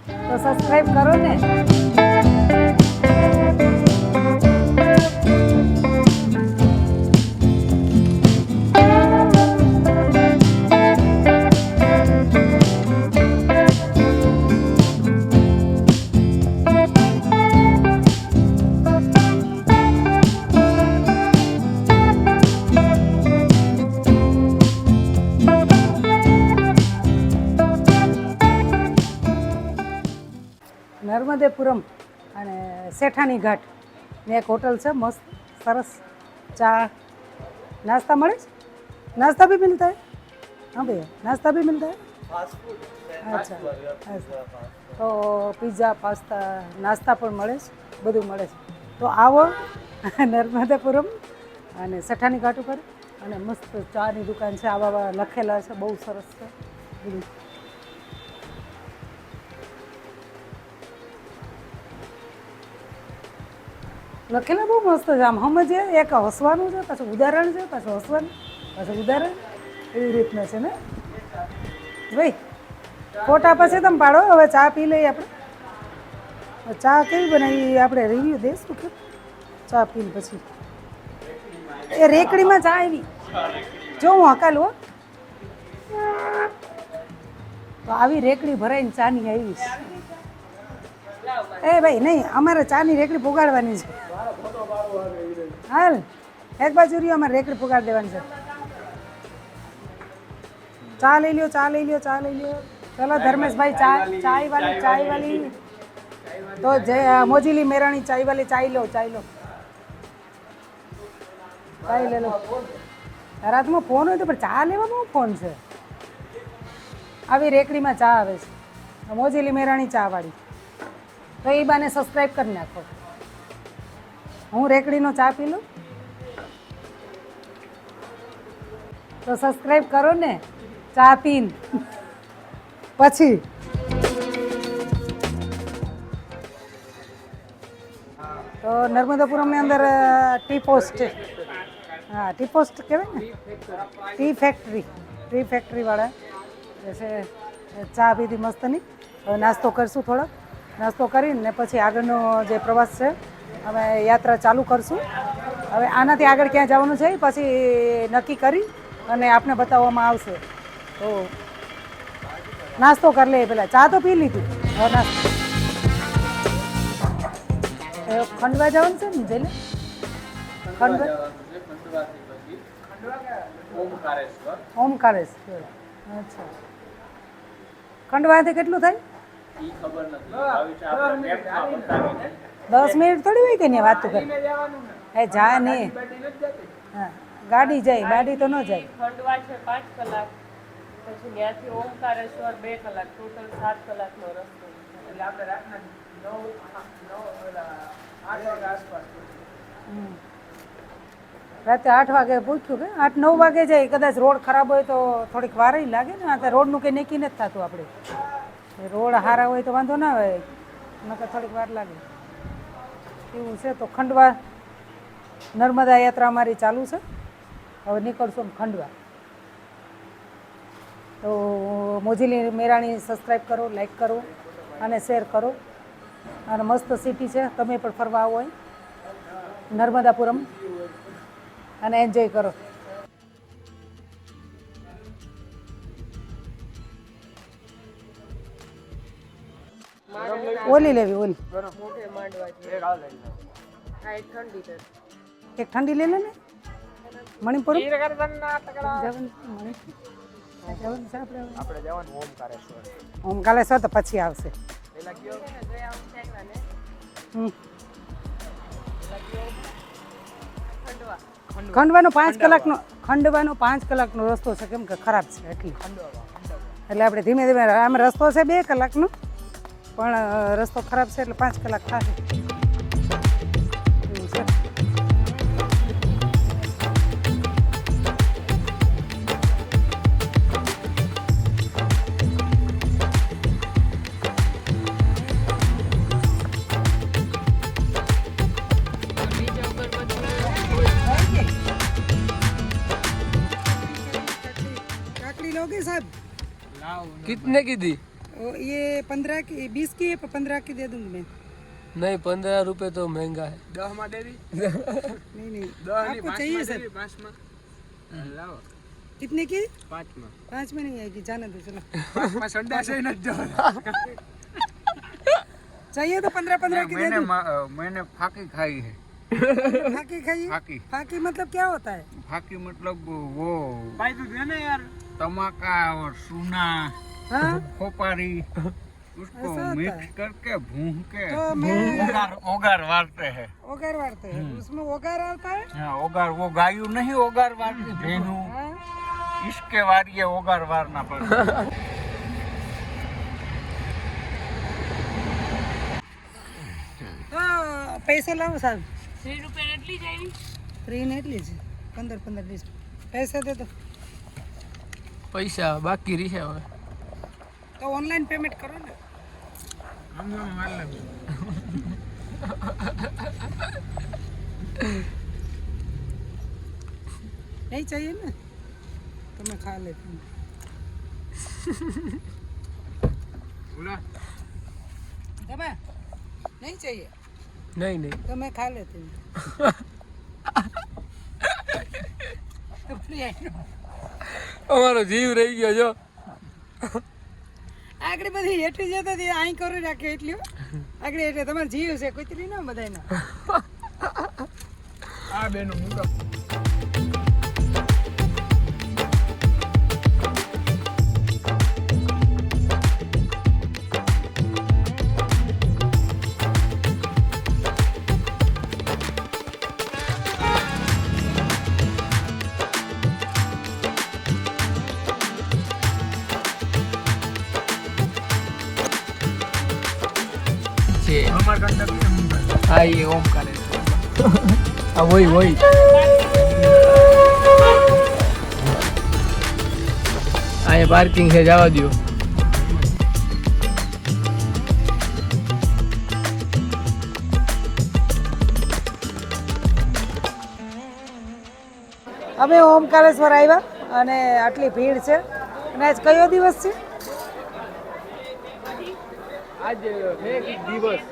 તો સબસ્ક્રાઇબ કરો ને. નર્મદેપુરમ અને શેઠાણી ઘાટ ને એક હોટલ છે મસ્ત સરસ. ચા નાસ્તા મળે છે? नाश्ता भी मिलता है? हाँ भैया नाश्ता भी मिलता है? અચ્છા તો પીઝા પાસ્તા નાસ્તા પણ મળે છે, બધું મળે છે. તો આવો નર્મદેપુરમ અને શેઠાણી ઘાટ ઉપર અને મસ્ત ચાની દુકાન છે, આવા લખેલા છે, બહુ સરસ છે બધું. લખેલા બહુ મસ્ત છે, આમ સમજે એક હસવાનું છે, પાછું ઉદાહરણ છે, પાછું હસવાનું, પાછું ઉદાહરણ, એવી રીતના છે ને ભાઈ. ફોટા પછી તમે પાડો. હવે ચા પી લઈએ આપણે. ચા કેવી બનાવી આપણે રિવ્યુ દઈશું કે ચા પીને પછી. એ રેકડીમાં ચા આવી જો હું હકાલું તો આવી રેકડી ભરાઈને ચાની આવી છે. એ ભાઈ નહીં, અમારે ચાની રેકડી પુગાડવાની છે. હાલ એક બાજુ રહ્યો, અમારે રેકડી પુગાડી દેવાની છે. ચા લઈ લ્યો, ચા લઈ લ્યો, ચા લઈ લ્યો. ચલો ધર્મેશભાઈ, ચાય વાલી તો જય મોજીલી મેરાણી ચાય વાલી, ચાય લો, ચાય લો, ચાય લે લો. રાતમાં ફોન હોય તો પણ ચા લેવામાં ફોન છે. આવી રેકડીમાં ચા આવે છે, મોજીલી મેરાણી ચા વાળી. તો એ બાને સબસ્ક્રાઈબ કરી નાખો. હું રેકડીનો ચા પી લઉં તો સબસ્ક્રાઈબ કરો ને ચા પીને પછી. તો નર્મદાપુરમની અંદર ટી પોસ્ટ, હા ટી પોસ્ટ કહેવાય ને, ટી ફેક્ટરીવાળા છે. ચા પીધી મસ્તની. હવે નાસ્તો કરીશું થોડોક. નાસ્તો કરીને પછી આગળનો જે પ્રવાસ છે અમે યાત્રા ચાલુ કરશું. હવે આનાથી આગળ ક્યાં જવાનું છે પછી નક્કી કરી અને આપને બતાવવામાં આવશે. તો નાસ્તો કરી લઈએ પહેલાં. ચા તો પી લીધી, હવે નાસ્તો. ખંડવા જવાનું છે ને જેલે? ઓમકારેશ્વર. અચ્છા, ખંડવાથી કેટલું થાય? 10 મિનિટ થોડી હોય કે નહીં વાત કરે. એ જાય નહીં, હા ગાડી જાય, ગાડી તો ન જાય. ખંડવા છે 5 કલાક, પછી ત્યાંથી ઓમકારેશ્વર 2 કલાક, ટોટલ 7 કલાકનો રસ્તો. એટલે આપણે રાતના 8 વાગે આસપાસ. રાતે 8 વાગે પૂછ્યું કે 8-9 વાગે જાય. કદાચ રોડ ખરાબ હોય તો થોડીક વાર લાગે ને. આ રોડનું કંઈ નક્કી નથી થતું આપણે. રોડ સારા હોય તો વાંધો ના હોય, નકર થોડીક વાર લાગે એવું છે. તો ખંડવા નર્મદા યાત્રા અમારી ચાલુ છે. હવે નીકળશું ખંડવા. તો મોજીલી મેરાણી સબસ્ક્રાઈબ કરો, લાઈક કરો અને શેર કરો. અને મસ્ત સિટી છે, તમે પણ ફરવા આવો હોય નર્મદાપુરમ અને એન્જોય કરો. ઓલી લેવી, ઓલી મોઢે માંડવા છે. આ એક ઠંડી છે. એક ઠંડી લઈ લે ને. મણિપુર આપણે જવાનું ઓમકારેશ્વર તો પછી આવશે. ખંડવાનો 5 કલાકનો રસ્તો છે, કેમ કે ખરાબ છે એટલે આપણે ધીમે ધીમે. આમ રસ્તો છે 2 કલાકનો, પણ રસ્તો ખરાબ છે એટલે 5 કલાક થાય એવું છે. कितने की दी? ये 15 की 20 की है, 15 की दे दूंगी मैं। नहीं 15 रुपए तो महंगा है। नहीं नहीं आपको चाहिए सर? कितने की? 5 में नहीं आएगी, जाने दो चलो। चाहिए तो 15 की दे दूं। मैंने फाकी खाई है। फाकी खाइए। फाकी फाकी मतलब क्या होता है? फाकी मतलब वो तमाका और सूना हाँ खोपारी ऐसा उसको होता है? मिक्स करके भून के तो मैं ओगार वारते हैं। ओगार वारते हैं, उसमें ओगार आता है। हाँ ओगार, वो गायू नहीं ओगार वारती, भेनू हाँ इसके वारिये ओगार वारना पड़ता है। તો પૈસા લાવો સાહેબ. 3 રૂપિયા એટલી જ આવી. ફ્રી ને એટલી જ 15 20 પૈસા દે દો. पैसा बाकी रही है હવે. તો ઓનલાઈન પેમેન્ટ કરો ને. नहीं चाहिए ना तो मैं खा लेती हूँ. दबा नहीं चाहिए नहीं नहीं तो मैं खा लेती हूँ. અમારો જીવ રહી ગયો જો. આગળ બધી હેઠી જતા હતી અહીં કરી રાખે એટલું આગળ એટલે તમારે જીવ છે કુતરી ના બધાયના. આ બેનો મુદ્દો છે. અમાર ગંડક હા એ ઓમકાર હા વही वही અહીંયા પાર્કિંગ છે જવા દો. અમે ઓમકારેશ્વર આવ્યા અને આટલી ભીડ છે અને આજ કયો દિવસ છે? આજ એક દિવસ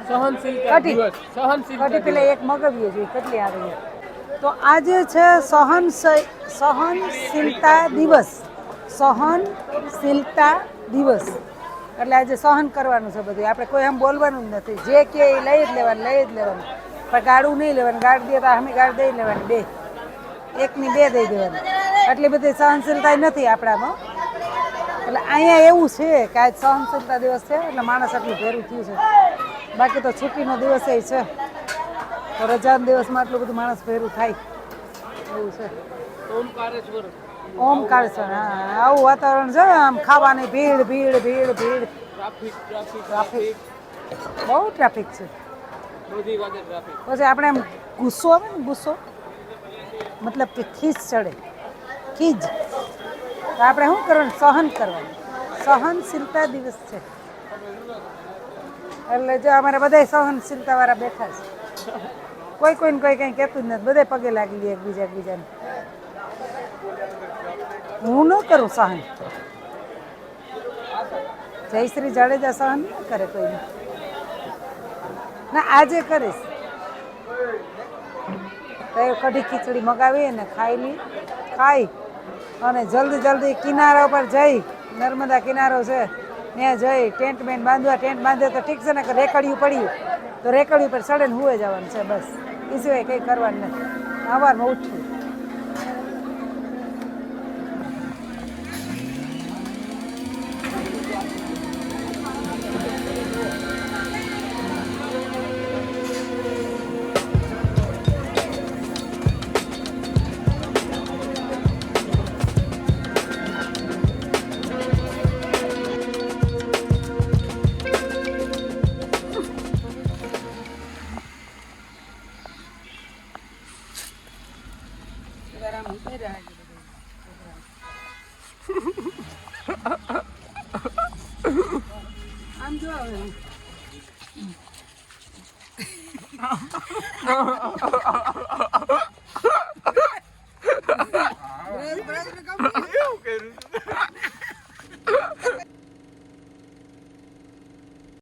સહનશીલતા કઢી. દિવસ. સહનશીલતા કઢી પેલા એક મગવીએ જોઈએ કેટલી આવી છે. તો આજે છે સહનશીલતા દિવસ. સહનશીલતા દિવસ એટલે આજે સહન કરવાનું છે બધું. આપણે કોઈ આમ બોલવાનું જ નથી, જે કે એ લઈ જ લેવાનું, લઈ જ લેવાનું. પણ ગાળું નહીં લેવાનું, ગાળ દે તો અમે ગાળ દઈ લેવાની, બે એકની બે દઈ દેવાની. એટલી બધી સહનશીલતા નથી આપણામાં. એટલે અહીંયા એવું છે કે આજ સહનશીલતા દિવસ છે એટલે માણસ આટલું ભેરું થયું છે. બાકી તો છુટ્ટીનો દિવસ એ છે તો રજાના દિવસમાં આટલું બધું માણસ ભેરું થાય એવું છે. ઓમકારેશ્વર ઓમકારેશ્વર હા આવું વાતાવરણ છે. આમ ખાવાની ભીડ ભીડ ભીડ ભીડ ટ્રાફિક ટ્રાફિક ટ્રાફિક બહુ ટ્રાફિક છે. બધી વાગે ટ્રાફિક. પછી આપણે આમ ગુસ્સો આવે ને, ગુસ્સો મતલબ કે ખીજ ચડે, ખીજ. તો આપણે શું કરવાનું? સહન કરવાનું. સહનશીલતા દિવસ છે એટલે જો અમારે બધા સહનશીલતા વાળા બેઠા છે. કોઈ કોઈને કોઈ કંઈ કહેતું જ નથી, બધે પગે લાગી લે એકબીજાને. હું ન કરું સહન. જયશ્રી જાડેજા સહન ન કરે કોઈને. ના આજે કરીશ તો એ કઢી ખીચડી મગાવી અને ખાઈ અને જલ્દી જલ્દી કિનારા ઉપર જઈ, નર્મદા કિનારો છે ત્યાં જઈ ટેન્ટ બેન્ટ બાંધવા. ટેન્ટ બાંધે તો ઠીક છે ને, કે રેકડિયું પડ્યું તો રેકડિયું પર ચડે ને હુએ જવાનું છે બસ. એ સિવાય કંઈ કરવાનું નથી. સવારમાં ઉઠવું. આમ જો હવે બ્રશ ને કામ